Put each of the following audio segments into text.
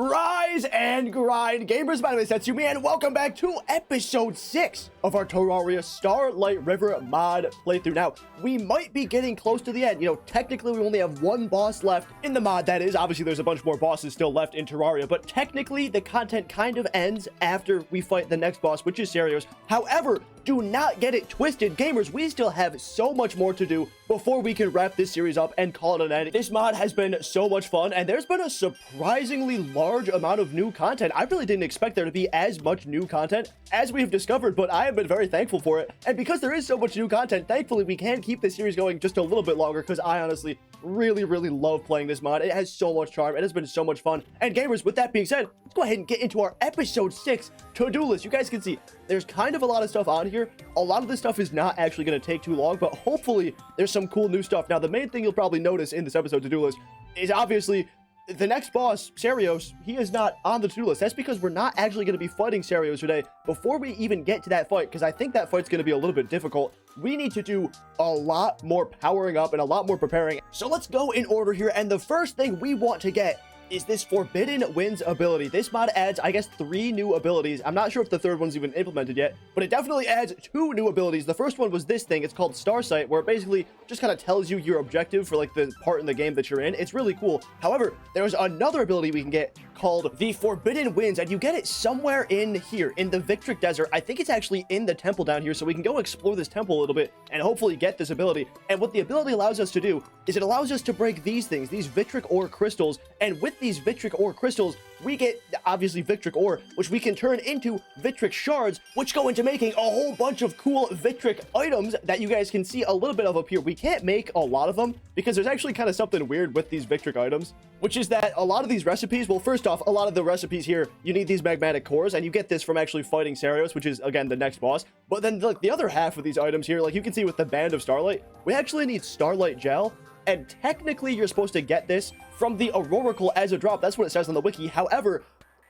Rise and grind, gamers. My name is Tetsyumi, and welcome back to episode 6 of our Terraria Starlight River mod playthrough. Now, we might be getting close to the end. You know, technically, we only have one boss left in the mod. That is, obviously, there's a bunch more bosses still left in Terraria, but technically, the content kind of ends after we fight the next boss, which is Cerios. However, do not get it twisted, gamers. We still have so much more to do before we can wrap this series up and call it an end. This mod has been so much fun, and there's been a surprisingly large amount of new content. I really didn't expect there to be as much new content as we've discovered, but I have been very thankful for it. And because there is so much new content, thankfully we can keep this series going just a little bit longer, because I honestly really love playing this mod. It has so much charm. It has been so much fun. And gamers, with that being said, let's go ahead and get into our episode 6 to-do list. You guys can see there's kind of a lot of stuff on here. A lot of this stuff is not actually going to take too long, but hopefully there's some cool new stuff. Now, the main thing you'll probably notice in this episode to-do list is obviously the next boss, Cerios. He is not on the to-do list. That's because we're not actually going to be fighting Cerios today. Before we even get to that fight, because I think that fight's going to be a little bit difficult, we need to do a lot more powering up and a lot more preparing. So let's go in order here. And the first thing we want to get is this Forbidden Winds ability. This mod adds, I guess, 3 new abilities. I'm not sure if the third one's even implemented yet, but it definitely adds 2 new abilities. The first one was this thing. It's called Starsight, where it basically just kind of tells you your objective for like the part in the game that you're in. It's really cool. However, there's another ability we can get called the Forbidden Winds, and you get it somewhere in here in the Vitric desert. I think it's actually in the temple down here, so we can go explore this temple a little bit and hopefully get this ability. And what the ability allows us to do is it allows us to break these things, these Vitric ore crystals, and with these Vitric ore crystals, we get, obviously, Vitric ore, which we can turn into Vitric shards, which go into making a whole bunch of cool Vitric items that you guys can see a little bit of up here. We can't make a lot of them because there's actually kind of something weird with these Vitric items, which is that a lot of these recipes, well, first off, a lot of the recipes here, you need these magmatic cores, and you get this from actually fighting Cerios, which is, again, the next boss. But then, like, the other half of these items here, like you can see with the Band of Starlight, we actually need Starlight Gel, and technically you're supposed to get this from the Aurorical as a drop. That's what it says on the wiki. However,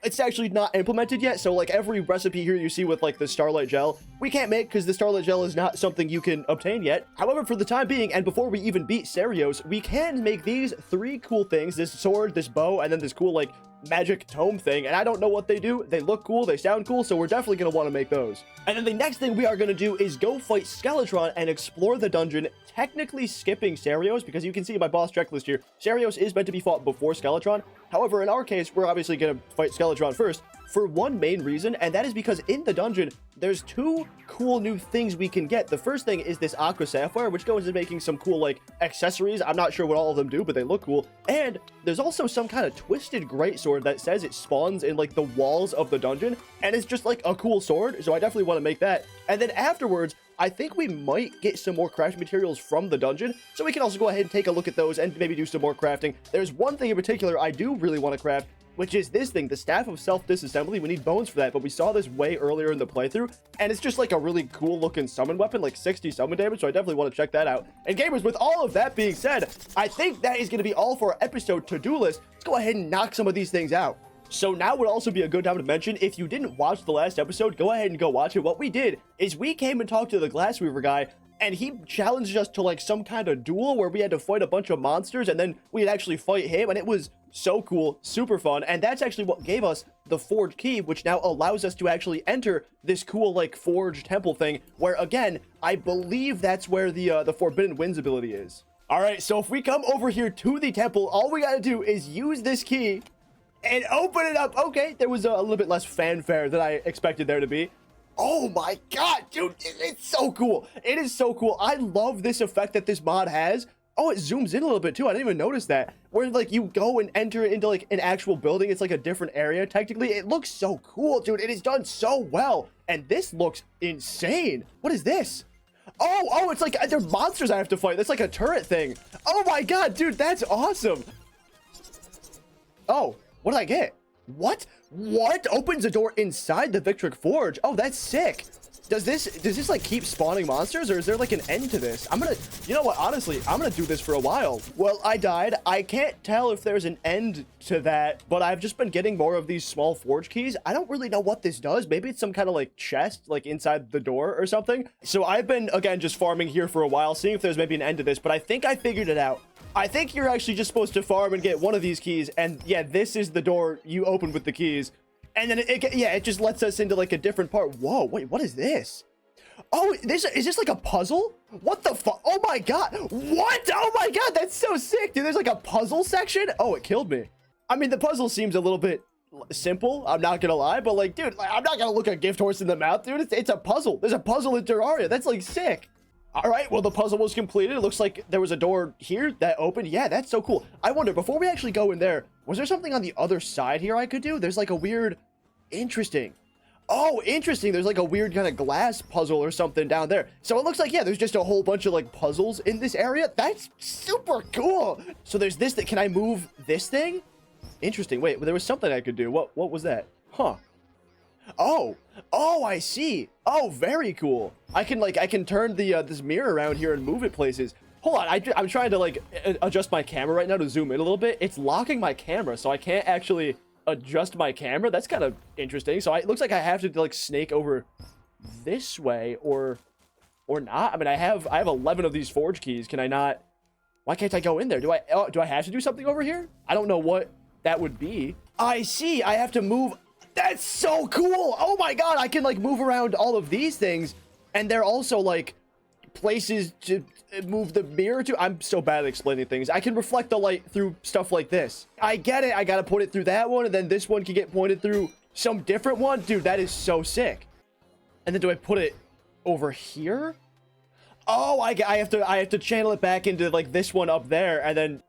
it's actually not implemented yet, so like every recipe here you see with like the Starlight Gel, we can't make because the Starlight Gel is not something you can obtain yet. However, for the time being, and before we even beat Cerios, we can make these 3 cool things: this sword, this bow, and then this cool like magic tome thing. And I don't know what they do. They look cool, they sound cool, so we're definitely going to want to make those. And then the next thing we are going to do is go fight Skeletron and explore the dungeon, technically skipping Cerios, because you can see in my boss checklist here, Cerios is meant to be fought before Skeletron. However, in our case, we're obviously going to fight Skeletron first for one main reason, and that is because in the dungeon, there's 2 cool new things we can get. The first thing is this Aqua Sapphire, which goes into making some cool, like, accessories. I'm not sure what all of them do, but they look cool. And there's also some kind of twisted greatsword that says it spawns in, like, the walls of the dungeon, and it's just, like, a cool sword, so I definitely want to make that. And then afterwards, I think we might get some more crafting materials from the dungeon, so we can also go ahead and take a look at those and maybe do some more crafting. There's one thing in particular I do really want to craft, which is this thing, the Staff of Self-Disassembly. We need bones for that, but we saw this way earlier in the playthrough, and it's just like a really cool looking summon weapon, like 60 summon damage, so I definitely want to check that out. And gamers, with all of that being said, I think that is going to be all for our episode to-do list. Let's go ahead and knock some of these things out. So now would also be a good time to mention, if you didn't watch the last episode, go ahead and go watch it. What we did is we came and talked to the Glassweaver guy, and he challenged us to like some kind of duel where we had to fight a bunch of monsters, and then we'd actually fight him, and it was so cool, super fun. And that's actually what gave us the Forge Key, which now allows us to actually enter this cool like Forge Temple thing, where again, I believe that's where the Forbidden Winds ability is. All right, so if we come over here to the temple, all we got to do is use this key and open it up. Okay, there was a little bit less fanfare than I expected there to be. Oh my god, dude, it's so cool. It is so cool. I love this effect that this mod has. Oh, it zooms in a little bit too. I didn't even notice that. Where like you go and enter into like an actual building. It's like a different area technically. It looks so cool, dude. It is done so well. And this looks insane. What is this? Oh, it's like they're monsters I have to fight. That's like a turret thing. Oh my god, dude, that's awesome. Oh, what did I get? What opens a door inside the Vitric Forge? Oh, that's sick. Does this like keep spawning monsters, or is there like an end to this? You know what, honestly, I'm gonna do this for a while. Well, I died. I can't tell if there's an end to that, but I've just been getting more of these small forge keys. I don't really know what this does. Maybe it's some kind of like chest, like inside the door or something. So I've been, again, just farming here for a while, seeing if there's maybe an end to this, but I think I figured it out. I think you're actually just supposed to farm and get one of these keys, and yeah, this is the door you open with the keys. And then it just lets us into like a different part. Whoa, wait, what is this? Oh, is this like a puzzle? What the fuck? Oh my god. What? Oh my god, that's so sick, dude. There's like a puzzle section. Oh, it killed me. I mean, the puzzle seems a little bit simple, I'm not gonna lie, but like, dude, I'm not gonna look a gift horse in the mouth, dude. It's a puzzle. There's a puzzle in Terraria. That's like sick. All right, well, the puzzle was completed. It looks like there was a door here that opened. Yeah, that's so cool. I wonder, before we actually go in there, was there something on the other side here I could do? There's like a weird... Interesting. Oh, interesting. There's like a weird kind of glass puzzle or something down there. So it looks like, yeah, there's just a whole bunch of like puzzles in this area. That's super cool. So there's this that... Can I move this thing? Interesting. Wait, there was something I could do. What was that? Huh. Oh, I see. Oh, very cool. I can turn the this mirror around here and move it places. Hold on, I'm trying to like adjust my camera right now to zoom in a little bit. It's locking my camera, so I can't actually adjust my camera. That's kind of interesting. So it looks like I have to like snake over this way or not. I mean, I have 11 of these forge keys. Can I not? Why can't I go in there? Do I have to do something over here? I don't know what that would be. I see. I have to move. That's so cool. Oh my god, I can like move around all of these things, and they're also like places to move the mirror to. I'm so bad at explaining things. I can reflect the light through stuff like this. I get it. I gotta put it through that one, and then this one can get pointed through some different one. Dude, that is so sick. And then do I put it over here? Oh, I have to channel it back into like this one up there, and then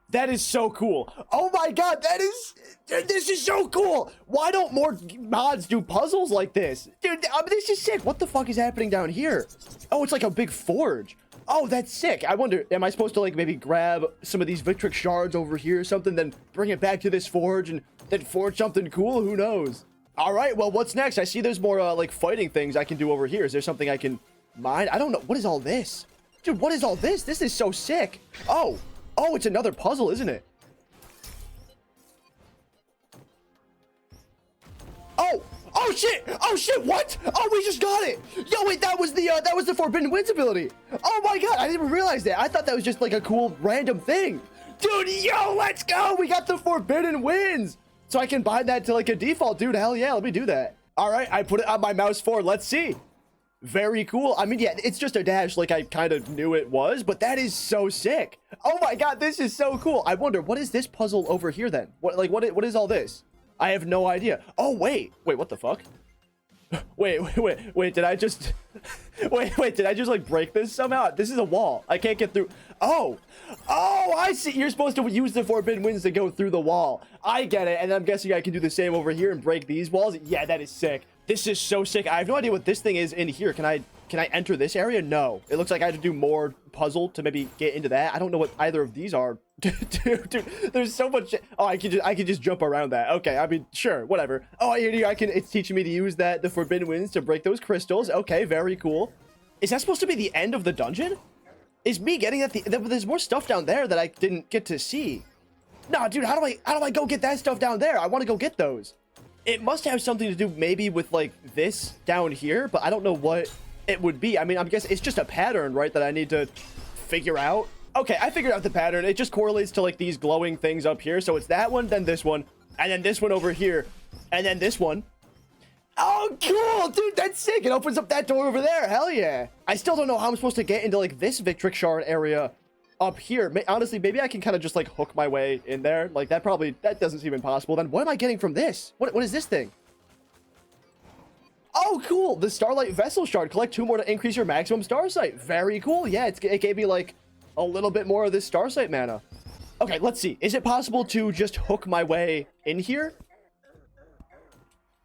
that is so cool. Oh my god, this is so cool. Why don't more mods do puzzles like this? Dude, I mean, this is sick. What the fuck is happening down here? Oh, it's like a big forge. Oh, that's sick. I wonder, am I supposed to like maybe grab some of these Vitric shards over here or something, then bring it back to this forge and then forge something cool? Who knows? All right, well, what's next? I see there's more like fighting things I can do over here. Is there something I can mine? I don't know. What is all this? Dude, what is all this? This is so sick. Oh, it's another puzzle, isn't it? Oh shit, what? Oh, we just got it. Yo, wait, that was the Forbidden Winds ability. Oh my god, I didn't even realize that. I thought that was just like a cool random thing. Dude, yo, let's go. We got the Forbidden Winds. So I can bind that to like a default, dude. Hell yeah, let me do that. All right, I put it on my mouse forward. Let's see. Very cool. I mean, yeah, it's just a dash like I kind of knew it was, but that is so sick. Oh my god, this is so cool. I wonder, what is this puzzle over here then? What is all this? I have no idea. Oh, wait, what the fuck? Wait, did I just... wait, did I just like break this somehow? This is a wall. I can't get through. Oh, I see. You're supposed to use the Forbidden Winds to go through the wall. I get it. And I'm guessing I can do the same over here and break these walls. Yeah, that is sick. This is so sick. I have no idea what this thing is in here. Can I enter this area? No. It looks like I have to do more puzzle to maybe get into that. I don't know what either of these are. Dude, there's so much. Oh, I can just jump around that. Okay, I mean, sure, whatever. Oh, here, it's teaching me to use the Forbidden Winds to break those crystals. Okay, very cool. Is that supposed to be the end of the dungeon? Is me getting at there's more stuff down there that I didn't get to see. Nah, dude, how do I go get that stuff down there? I want to go get those. It must have something to do maybe with like this down here, but I don't know what it would be. I mean, I'm guessing it's just a pattern, right, that I need to figure out. Okay, I figured out the pattern. It just correlates to like these glowing things up here. So it's that one, then this one, and then this one over here, and then this one. Oh, cool, dude, that's sick. It opens up that door over there. Hell yeah. I still don't know how I'm supposed to get into like this Vitric shard area up here. Honestly, maybe I can kind of just like hook my way in there. Like that doesn't seem impossible. Then what am I getting from this? What is this thing? Oh, cool. The Starlight Vessel Shard. Collect 2 more to increase your maximum Starsight. Very cool. Yeah, it gave me like a little bit more of this Starsight mana. Okay, let's see. Is it possible to just hook my way in here?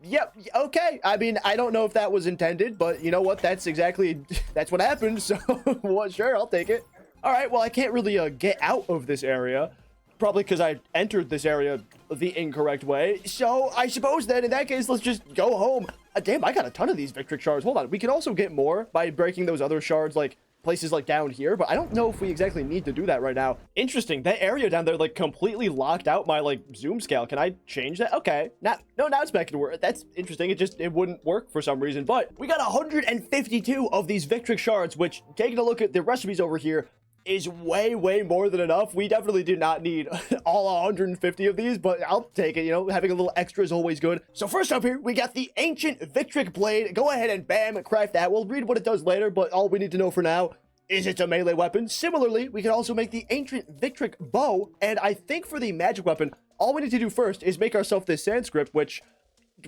Yep. Okay. I mean, I don't know if that was intended, but you know what? That's what happened. So, well, sure, I'll take it. All right. Well, I can't really get out of this area. Probably because I entered this area the incorrect way. So I suppose then in that case, let's just go home. Damn, I got a ton of these Vitric shards. Hold on. We can also get more by breaking those other shards, like places like down here, but I don't know if we exactly need to do that right now. Interesting. That area down there like completely locked out my like zoom scale. Can I change that? Okay. Now it's back to work. That's interesting. It wouldn't work for some reason, but we got 152 of these Vitric shards, which taking a look at the recipes over here is way more than enough. We definitely do not need all 150 of these, but I'll take it. You know, having a little extra is always good. So first up here, we got the ancient Vitric blade. Go ahead and bam, craft that. We'll read what it does later, but all we need to know for now is it's a melee weapon. Similarly, we can also make the ancient Vitric bow, and I think for the magic weapon, all we need to do first is make ourselves this sand script, which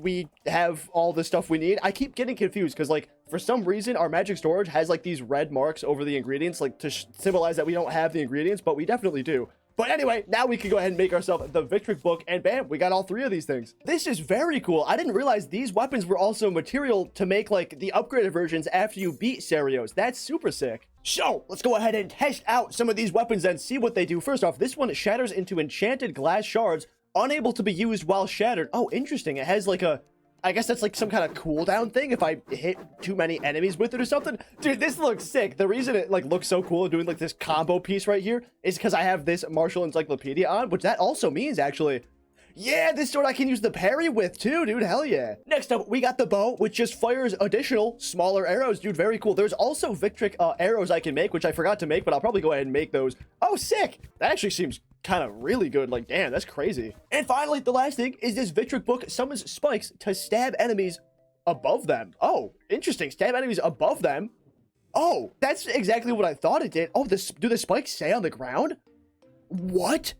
we have all the stuff we need. I keep getting confused because like for some reason our magic storage has like these red marks over the ingredients, like to symbolize that we don't have the ingredients, but we definitely do. But anyway, now we can go ahead and make ourselves the Vitric book, and bam, we got all 3 of these things. This is very cool. I didn't realize these weapons were also material to make like the upgraded versions after you beat Cerios. That's super sick. So let's go ahead and test out some of these weapons and see what they do. First off, this one shatters into enchanted glass shards, unable to be used while shattered. Oh, interesting. It has like a, I guess that's like some kind of cooldown thing if I hit too many enemies with it or something. Dude, this looks sick. The reason it like looks so cool doing like this combo piece right here is because I have this Martial Encyclopedia on, which that also means actually, yeah, this sword I can use the parry with too, dude. Hell yeah. Next up, we got the bow, which just fires additional smaller arrows, dude. Very cool. There's also Vitric arrows I can make, which I forgot to make, but I'll probably go ahead and make those. Oh, sick. That actually seems kind of really good. Like, damn, that's crazy. And finally, the last thing is this Vitric book summons spikes to stab enemies above them. Oh, interesting. Stab enemies above them. Oh, that's exactly what I thought it did. Oh, do the spikes stay on the ground? What?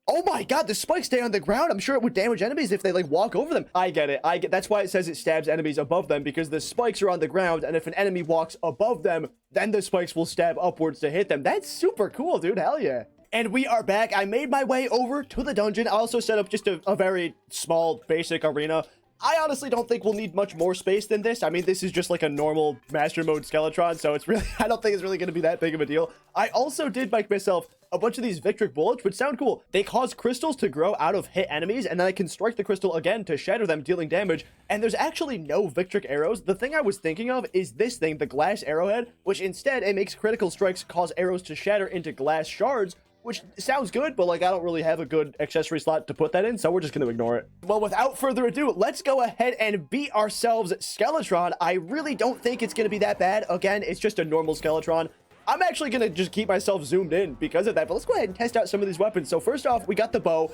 Oh my god, the spikes stay on the ground. I'm sure it would damage enemies if they like walk over them. I get it. That's why it says it stabs enemies above them, because the spikes are on the ground, and if an enemy walks above them, then the spikes will stab upwards to hit them. That's super cool, dude. Hell yeah. And we are back. I made my way over to the dungeon. I also set up just a very small, basic arena. I honestly don't think we'll need much more space than this. I mean, this is just like a normal master mode Skeletron, so it's really, I don't think it's really going to be that big of a deal. I also did make myself a bunch of these Vitric bullets, which sound cool. They cause crystals to grow out of hit enemies, and then I can strike the crystal again to shatter them, dealing damage. And there's actually no Vitric arrows. The thing I was thinking of is this thing, the glass arrowhead, which instead it makes critical strikes cause arrows to shatter into glass shards, which sounds good, but like I don't really have a good accessory slot to put that in, so we're just going to ignore it. Well, without further ado, let's go ahead and beat ourselves Skeletron. I really don't think it's going to be that bad. Again, it's just a normal Skeletron. I'm actually going to just keep myself zoomed in because of that, but let's go ahead and test out some of these weapons. So first off, we got the bow.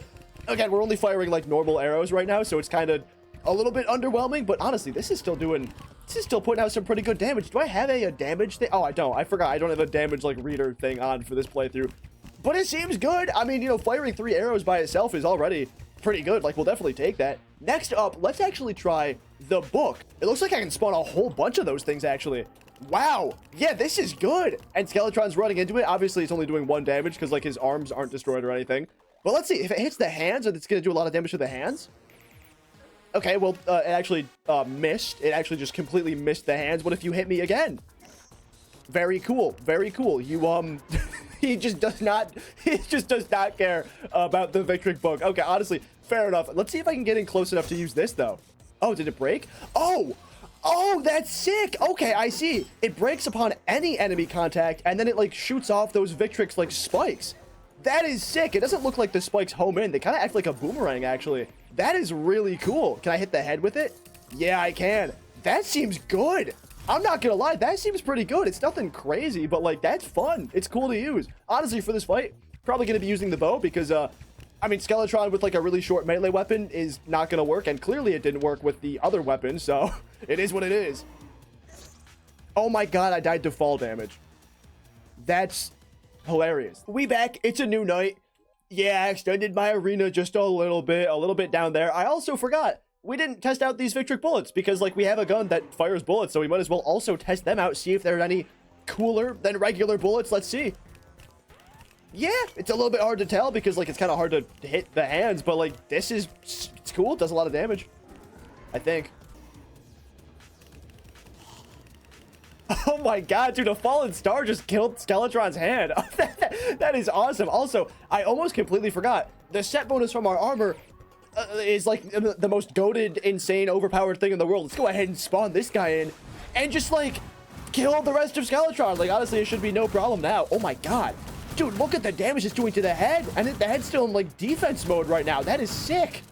Again, we're only firing like normal arrows right now, so it's kind of a little bit underwhelming, but honestly, this is still putting out some pretty good damage. Do I have a damage thing? Oh, I don't. I forgot. I don't have a damage like reader thing on for this playthrough. But it seems good. I mean, you know, firing 3 arrows by itself is already pretty good. Like, we'll definitely take that. Next up, let's actually try the book. It looks like I can spawn a whole bunch of those things, actually. Wow. Yeah, this is good. And Skeletron's running into it. Obviously, it's only doing 1 damage because, like, his arms aren't destroyed or anything. But let's see. If it hits the hands, it's going to do a lot of damage to the hands. Okay, well, it actually missed. It actually just completely missed the hands. What if you hit me again? Very cool. Very cool. You, he just does not care about the Vitric book. Okay, honestly, fair enough. Let's see if I can get in close enough to use this, though. Oh, did it break? Oh, that's sick. Okay, I see. It breaks upon any enemy contact, and then it, like, shoots off those Vitric's, like, spikes. That is sick. It doesn't look like the spikes home in. They kind of act like a boomerang, actually. That is really cool. Can I hit the head with it? Yeah, I can. That seems good. I'm not gonna lie, that seems pretty good. It's nothing crazy, but like, that's fun. It's cool to use. Honestly, for this fight, probably gonna be using the bow because, I mean, Skeletron with like a really short melee weapon is not gonna work, and clearly it didn't work with the other weapon, so it is what it is. Oh my god, I died to fall damage. That's hilarious. We back. It's a new night. Yeah, I extended my arena just a little bit down there. I also forgot. We didn't test out these Vitric bullets because, like, we have a gun that fires bullets, so we might as well also test them out, see if they're any cooler than regular bullets. Let's see. Yeah, it's a little bit hard to tell because, like, it's kind of hard to hit the hands, but, like, it's cool. It does a lot of damage, I think. Oh my god, dude, a fallen star just killed Skeletron's hand. That is awesome. Also, I almost completely forgot. The set bonus from our armor is like the most goated, insane, overpowered thing in the world. Let's go ahead and spawn this guy in and just like kill the rest of Skeletron. Like, honestly, it should be no problem now. Oh my god. Dude, look at the damage it's doing to the head. And the head's still in like defense mode right now. That is sick.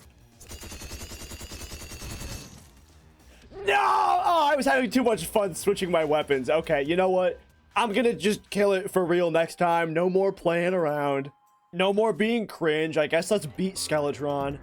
No! Oh, I was having too much fun switching my weapons. Okay, you know what? I'm gonna just kill it for real next time. No more playing around. No more being cringe. I guess let's beat Skeletron.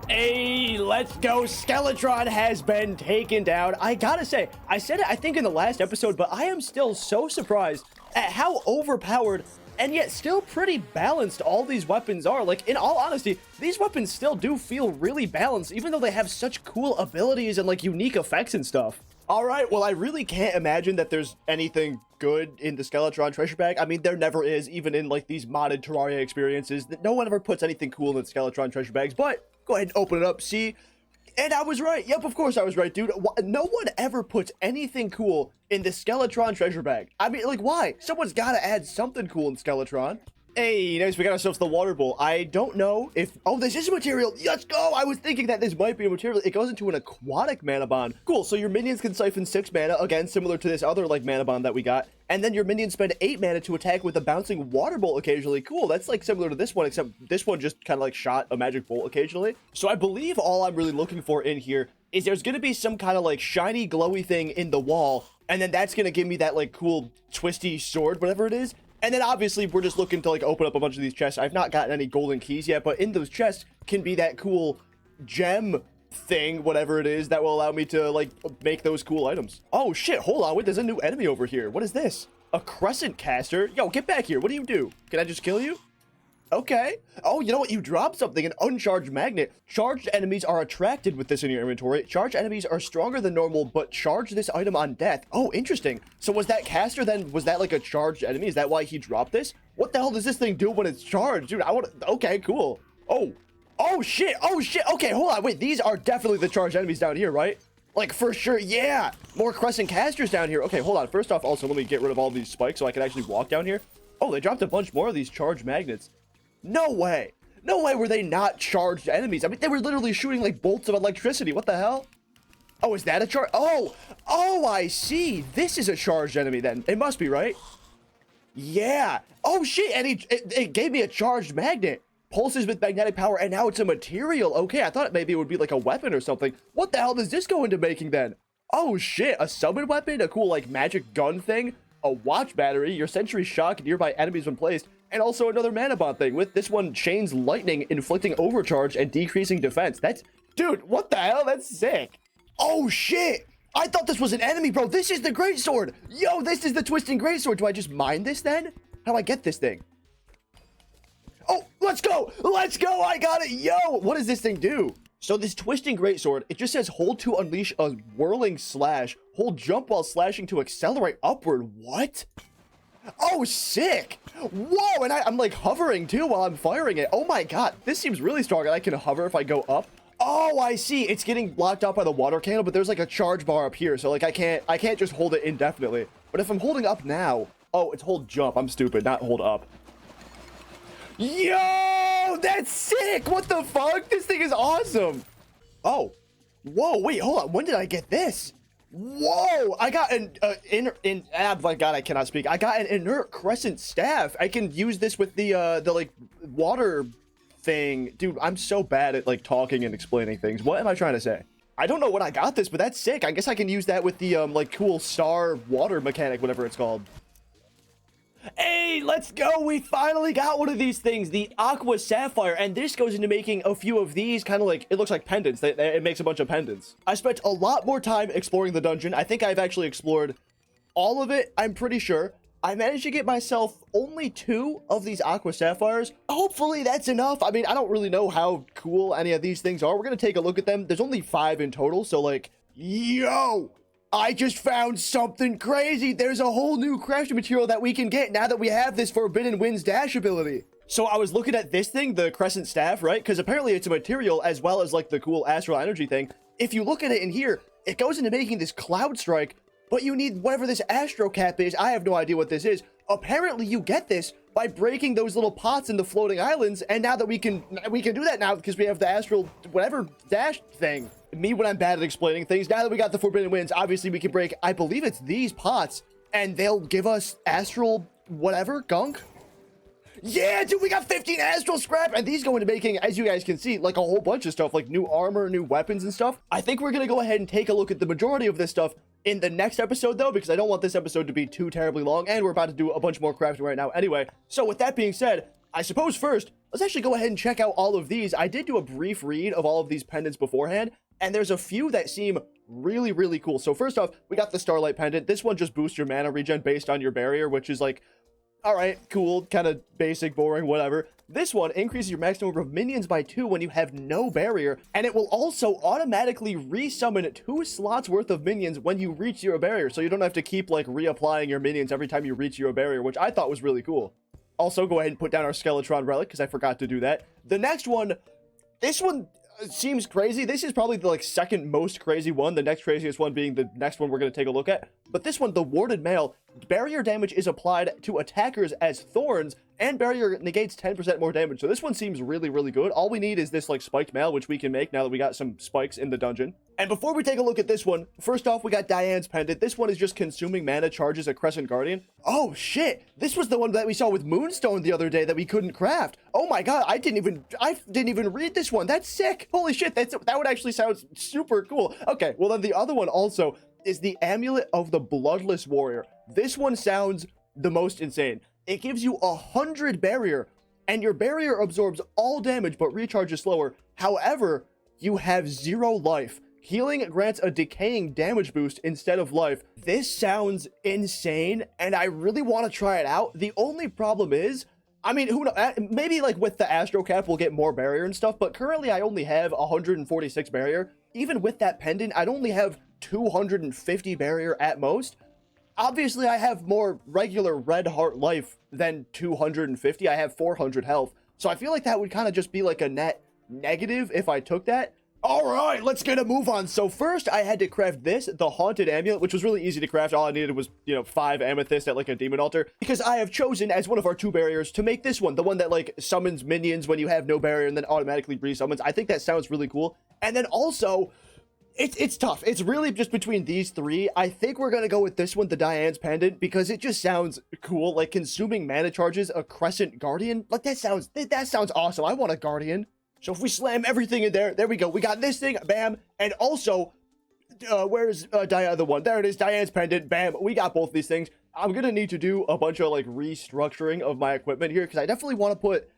Hey, let's go. Skeletron has been taken down. I gotta say, I said it, I think, in the last episode, but I am still so surprised at how overpowered and yet still pretty balanced all these weapons are. Like, in all honesty, these weapons still do feel really balanced, even though they have such cool abilities and, like, unique effects and stuff. All right, well, I really can't imagine that there's anything good in the Skeletron treasure bag. I mean, there never is, even in, like, these modded Terraria experiences. No one ever puts anything cool in the Skeletron treasure bags, but go ahead and open it up, see? And I was right. Yep, of course I was right, dude. No one ever puts anything cool in the Skeletron treasure bag. I mean, like, why? Someone's got to add something cool in Skeletron. Hey, nice, we got ourselves the water bowl. I don't know if... Oh, this is a material. Let's go. I was thinking that this might be a material. It goes into an aquatic mana bond. Cool, so your minions can siphon 6 mana, again, similar to this other, like, mana bond that we got. And then your minions spend 8 mana to attack with a bouncing water bolt occasionally. Cool, that's, like, similar to this one, except this one just kind of, like, shot a magic bolt occasionally. So I believe all I'm really looking for in here is there's going to be some kind of, like, shiny, glowy thing in the wall. And then that's going to give me that, like, cool, twisty sword, whatever it is. And then obviously we're just looking to like open up a bunch of these chests. I've not gotten any golden keys yet, but in those chests can be that cool gem thing, whatever it is, that will allow me to like make those cool items. Oh shit, hold on, wait, there's a new enemy over here. What is this? A crescent caster? Yo, get back here. What do you do? Can I just kill you? Okay. Oh, you know what? You dropped something, an uncharged magnet. Charged enemies are attracted with this in your inventory. Charged enemies are stronger than normal, but charge this item on death. Oh, interesting. So was that caster then, was that like a charged enemy? Is that why he dropped this? What the hell does this thing do when it's charged? Dude, I want to, okay, cool. Oh shit, okay, hold on, wait, these are definitely the charged enemies down here, right? Like, for sure, yeah. More crescent casters down here. Okay, hold on, first off, also, let me get rid of all these spikes so I can actually walk down here. Oh, they dropped a bunch more of these charged magnets. No way. No way were they not charged enemies. I mean, they were literally shooting like bolts of electricity. What the hell? Oh, is that a charge? Oh, I see. This is a charged enemy then. It must be, right? Yeah. Oh, shit. And it gave me a charged magnet. Pulses with magnetic power, and now it's a material. Okay, I thought maybe it would be like a weapon or something. What the hell does this go into making then? Oh, shit. A summon weapon? A cool, like, magic gun thing? A watch battery? Your sentry shock nearby enemies when placed. And also another mana bond thing. With this one, chains lightning, inflicting overcharge and decreasing defense. That's... Dude, what the hell? That's sick. Oh, shit. I thought this was an enemy, bro. This is the greatsword. Yo, this is the twisting greatsword. Do I just mine this then? How do I get this thing? Oh, let's go. Let's go. I got it. Yo, what does this thing do? So this twisting greatsword, it just says hold to unleash a whirling slash. Hold jump while slashing to accelerate upward. What? Oh, sick. Whoa, and I'm like hovering too while I'm firing it. Oh my god, this seems really strong. And I can hover if I go up. Oh, I see. It's getting blocked out by the water cannon, but there's like a charge bar up here. So like I can't just hold it indefinitely. But if I'm holding up now, oh, it's hold jump. I'm stupid, not hold up. Yo, that's sick. What the fuck? This thing is awesome. Oh, whoa, wait, hold on. When did I get this? Whoa, I got an my god, I cannot speak. I got an inert crescent staff. I can use this with the like water thing. Dude, I'm so bad at like talking and explaining things. What am I trying to say? I don't know when I got this, but that's sick. I guess I can use that with the like cool star water mechanic, whatever it's called. Hey, let's go. We finally got one of these things, the Aqua Sapphire, and this goes into making a few of these kind of like, it looks like pendants. It makes a bunch of pendants. I spent a lot more time exploring the dungeon. I think I've actually explored all of it, I'm pretty sure. I managed to get myself only 2 of these Aqua Sapphires. Hopefully that's enough. I mean, I don't really know how cool any of these things are. We're going to take a look at them. There's only 5 in total, so like, yo! I just found something crazy. There's a whole new crafting material that we can get now that we have this Forbidden Winds dash ability. So I was looking at this thing, the crescent staff, right? Because apparently it's a material as well as like the cool astral energy thing. If you look at it in here, it goes into making this cloud strike, but you need whatever this astro cap is. I have no idea what this is. Apparently you get this by breaking those little pots into floating islands. And now that we can do that now because we have the astral whatever dash thing. Me when I'm bad at explaining things. Now that we got the Forbidden Winds, obviously we can break, I believe it's these pots, and they'll give us astral whatever gunk. Yeah, dude, we got 15 astral scrap, and these go into making, as you guys can see, like a whole bunch of stuff, like new armor, new weapons and stuff. I think we're gonna go ahead and take a look at the majority of this stuff in the next episode though, because I don't want this episode to be too terribly long, and we're about to do a bunch more crafting right now anyway. So with that being said, I suppose first, let's actually go ahead and check out all of these. I did do a brief read of all of these pendants beforehand, and there's a few that seem really, really cool. So first off, we got the Starlight Pendant. This one just boosts your mana regen based on your barrier, which is like, all right, cool, kind of basic, boring, whatever. This one increases your max number of minions by 2 when you have no barrier, and it will also automatically resummon 2 slots worth of minions when you reach zero barrier, so you don't have to keep like reapplying your minions every time you reach zero barrier, which I thought was really cool. Also, go ahead and put down our Skeletron relic, because I forgot to do that. The next one, this one seems crazy. This is probably the like second most crazy one, the next craziest one being the next one we're going to take a look at. But this one, the Warded Mail, barrier damage is applied to attackers as thorns, and barrier negates 10% more damage. So this one seems really, really good. All we need is this like spiked mail, which we can make now that we got some spikes in the dungeon. And before we take a look at this one, first off, we got Diane's Pendant. This one is just consuming mana, charges a Crescent Guardian. Oh shit, this was the one that we saw with Moonstone the other day that we couldn't craft. Oh my god, I didn't even read this one. That's sick. Holy shit, that would actually sound super cool. Okay, well then the other one also is the Amulet of the Bloodless Warrior. This one sounds the most insane. It gives you 100 barrier, and your barrier absorbs all damage but recharges slower. However, you have 0 life. Healing grants a decaying damage boost instead of life. This sounds insane, and I really want to try it out. The only problem is, I mean, who knows? Maybe like with the Astro Cap, we'll get more barrier and stuff, but currently I only have 146 barrier. Even with that pendant, I'd only have 250 barrier at most. Obviously, I have more regular red heart life than 250. I have 400 health. So I feel like that would kind of just be like a net negative if I took that. All right, let's get a move on. So first, I had to craft this, the Haunted Amulet, which was really easy to craft. All I needed was, 5 amethyst at like a demon altar, because I have chosen as one of our 2 barriers to make this one, the one that like summons minions when you have no barrier and then automatically resummons. I think that sounds really cool. And then also, it's tough. It's really just between these 3. I think we're gonna go with this one, the Diane's Pendant, because it just sounds cool. Like consuming mana charges a Crescent Guardian. Like that sounds awesome. I want a Guardian. So if we slam everything in there we go. We got this thing, bam. And also, where's the other one? There it is, Diane's Pendant, bam. We got both these things. I'm gonna need to do a bunch of like restructuring of my equipment here, because I definitely want to put,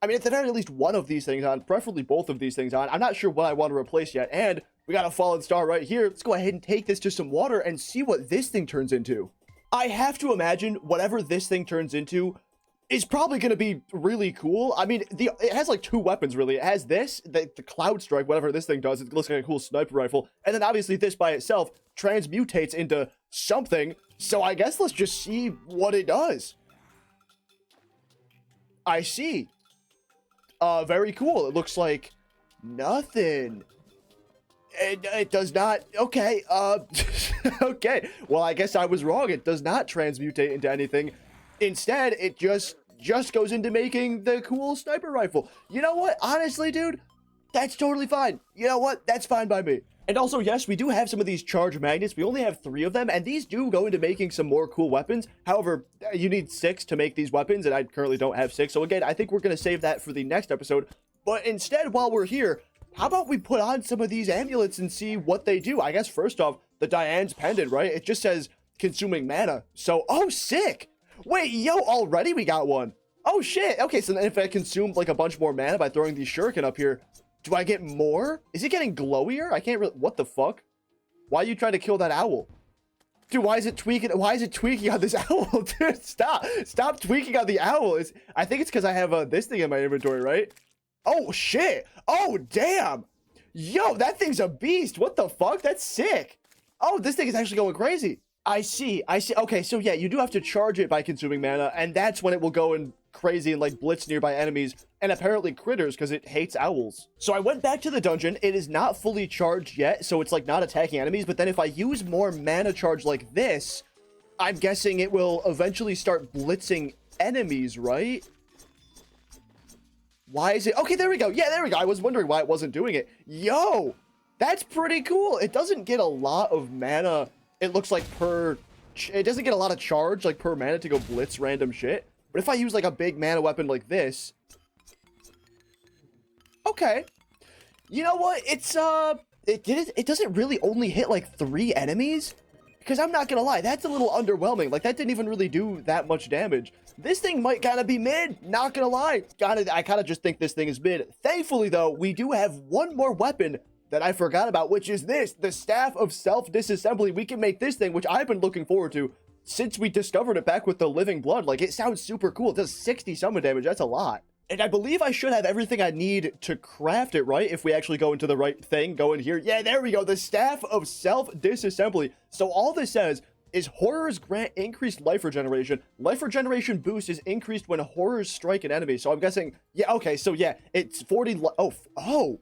I mean, at the very least one of these things on, preferably both of these things on. I'm not sure what I want to replace yet. And we got a fallen star right here. Let's go ahead and take this to some water and see what this thing turns into. I have to imagine whatever this thing turns into is probably going to be really cool. I mean, it has like 2 weapons, really. It has this, the Cloud Strike, whatever this thing does. It looks like a cool sniper rifle. And then obviously this by itself transmutates into something. So I guess let's just see what it does. I see. Very cool. It looks like nothing. It does not. Okay. Okay. Well, I guess I was wrong. It does not transmutate into anything. Instead, it just goes into making the cool sniper rifle. You know what? Honestly, dude, that's totally fine. You know what? That's fine by me. And also, yes, we do have some of these charge magnets. We only have 3 of them, and these do go into making some more cool weapons. However, you need 6 to make these weapons, and I currently don't have 6. So again, I think we're going to save that for the next episode. But instead, while we're here, how about we put on some of these amulets and see what they do? I guess first off, the Diane's Pendant, right? It just says consuming mana. So, oh, sick. Wait, yo, already we got one. Oh, shit. Okay, so then if I consume, like, a bunch more mana by throwing these shuriken up here, do I get more? Is it getting glowier? I can't really... What the fuck? Why are you trying to kill that owl? Dude, why is it tweaking? Why is it tweaking on this owl? Dude, stop. Stop tweaking on the owl. I think it's because I have this thing in my inventory, right? Oh, shit. Oh, damn. Yo, that thing's a beast. What the fuck? That's sick. Oh, this thing is actually going crazy. I see. Okay, so yeah, you do have to charge it by consuming mana, and that's when it will go in crazy and like blitz nearby enemies and apparently critters because it hates owls. So I went back to the dungeon. It is not fully charged yet, so it's like not attacking enemies, but then if I use more mana charge like this, I'm guessing it will eventually start blitzing enemies, right? Why is it? Okay, there we go. Yeah, there we go. I was wondering why it wasn't doing it. Yo, that's pretty cool. It doesn't get a lot of mana. It looks like it doesn't get a lot of charge like per mana to go blitz random shit. But if I use like a big mana weapon like this, okay. You know what? It doesn't really only hit like 3 enemies. Because I'm not gonna lie, that's a little underwhelming. Like that didn't even really do that much damage. This thing might kind of be mid, not gonna lie. I kind of just think this thing is mid. Thankfully though, we do have one more weapon that I forgot about, which is this, the Staff of Self-Disassembly. We can make this thing, which I've been looking forward to since we discovered it back with the Living Blood. Like, it sounds super cool. It does 60 summon damage. That's a lot. And I believe I should have everything I need to craft it, right? If we actually go into the right thing, go in here. Yeah, there we go. The Staff of Self-Disassembly. So all this says is horrors grant increased life regeneration. Life regeneration boost is increased when horrors strike an enemy. So I'm guessing, yeah, okay. So yeah, it's 40. Oh.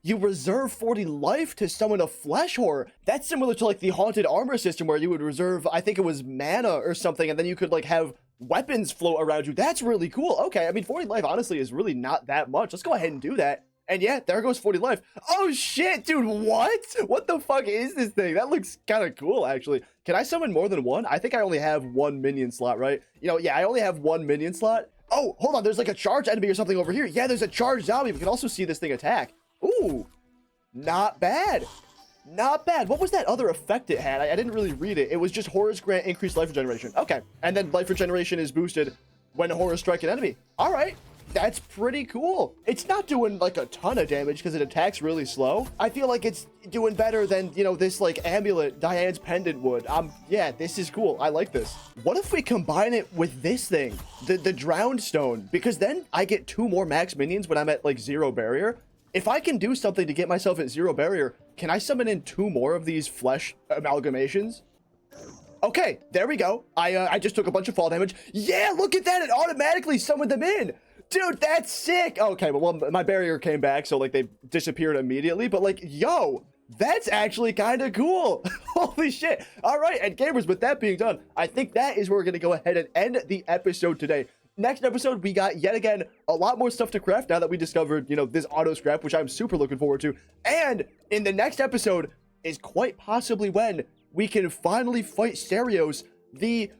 You reserve 40 life to summon a flesh horror. That's similar to like the haunted armor system where you would reserve, I think it was mana or something, and then you could like have weapons float around you. That's really cool. Okay, I mean 40 life honestly is really not that much. Let's go ahead and do that. And yeah, there goes 40 life. Oh shit, dude, what? What the fuck is this thing? That looks kind of cool, actually. Can I summon more than one? I think I only have 1 minion slot, right? You know, yeah, I only have 1 minion slot. Oh, hold on, there's like a charged enemy or something over here. Yeah, there's a charged zombie. We can also see this thing attack. Ooh, not bad. Not bad. What was that other effect it had? I didn't really read it. It was just horrors grant increased life regeneration. Okay. And then life regeneration is boosted when horrors strike an enemy. All right. That's pretty cool. It's not doing like a ton of damage because it attacks really slow. I feel like it's doing better than, you know, this like amulet Diane's Pendant would. Yeah, this is cool. I like this. What if we combine it with this thing, the Drowned Stone? Because then I get 2 more max minions when I'm at like 0 barrier. If I can do something to get myself at 0 barrier, can I summon in 2 more of these flesh amalgamations? Okay, there we go. I just took a bunch of fall damage. Yeah, look at that. It automatically summoned them in. Dude, that's sick. Okay, well, my barrier came back, so like they disappeared immediately. But like, yo, that's actually kind of cool. Holy shit. All right, and gamers, with that being done, I think that is where we're going to go ahead and end the episode today. Next episode, we got yet again a lot more stuff to craft now that we discovered, you know, this auto scrap, which I'm super looking forward to. And in the next episode is quite possibly when we can finally fight Cerios, the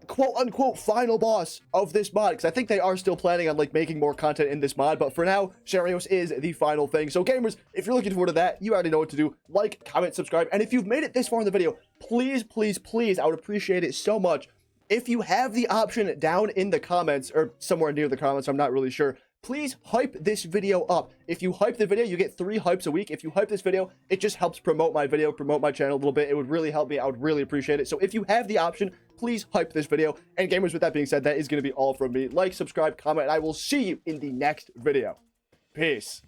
quote-unquote final boss of this mod, because I think they are still planning on like making more content in this mod, but for now Cerios is the final thing. So gamers, if you're looking forward to that, you already know what to do. Like, comment, subscribe, and if you've made it this far in the video, please, please, please, I would appreciate it so much if you have the option down in the comments, or somewhere near the comments, I'm not really sure, please hype this video up. If you hype the video, you get 3 hypes a week. If you hype this video, it just helps promote my video, promote my channel a little bit. It would really help me. I would really appreciate it. So if you have the option, please hype this video. And gamers, with that being said, that is going to be all from me. Like, subscribe, comment, and I will see you in the next video. Peace.